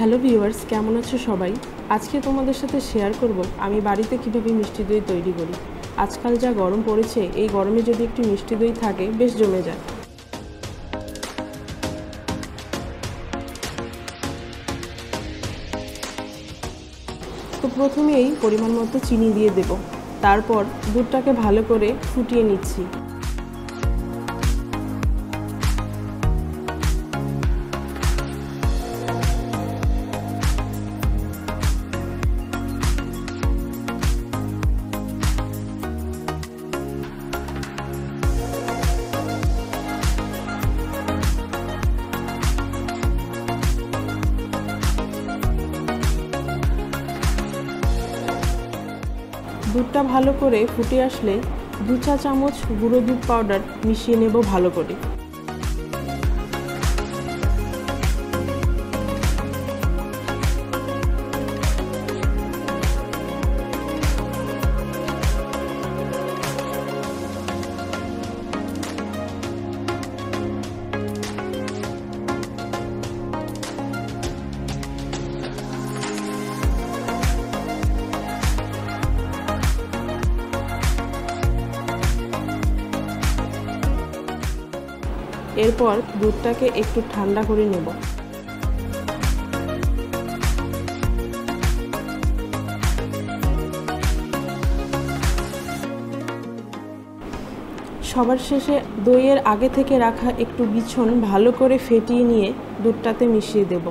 Hello viewers, কেমন আছো সবাই? আজকে তোমাদের সাথে শেয়ার করব আমি বাড়িতে কিভাবে মিষ্টি দই তৈরি করি। আজকাল যা গরম পড়েছে, এই গরমে যদি একটু মিষ্টি দই থাকে বেশ জমে যায়। তো প্রথমেই পরিমাণ মতো চিনি দিয়ে দেব, তারপর দুধটাকে ভালো করে ফুটিয়ে নিচ্ছি। দুধটা ভালো করে ফুটে আসলে 2 চা চামচ গুঁড়ো দুধ পাউডার মিশিয়ে নেব ভালো করে। এরপর দুধটাকে একটু ঠান্ডা করে নেব। সবার শেষে দইয়ের আগে থেকে রাখা একটু বিছন ভালো করে ফেটিয়ে নিয়ে দুধটাতে মিশিয়ে দেব।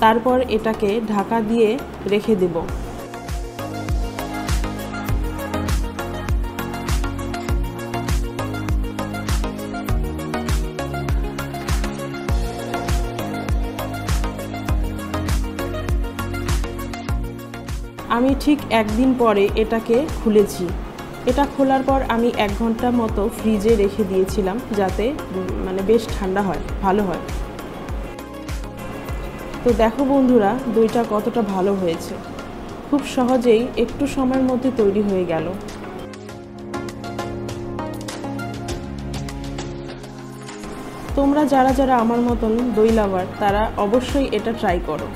তারপর এটাকে ঢাকা দিয়ে রেখে দেব। আমি ঠিক একদিন পরে এটাকে খুলেছি। এটা খোলার পর আমি 1 ঘন্টা মতো ফ্রিজে রেখে দিয়েছিলাম, যাতে বেশ ঠান্ডা হয়, ভালো হয়। তো দেখো বন্ধুরা, দইটা কতটা ভালো হয়েছে। খুব সহজেই একটু সময়ের মধ্যে তৈরি হয়ে গেল। তোমরা যারা আমার মতন দই লাভার, তারা অবশ্যই এটা ট্রাই করো।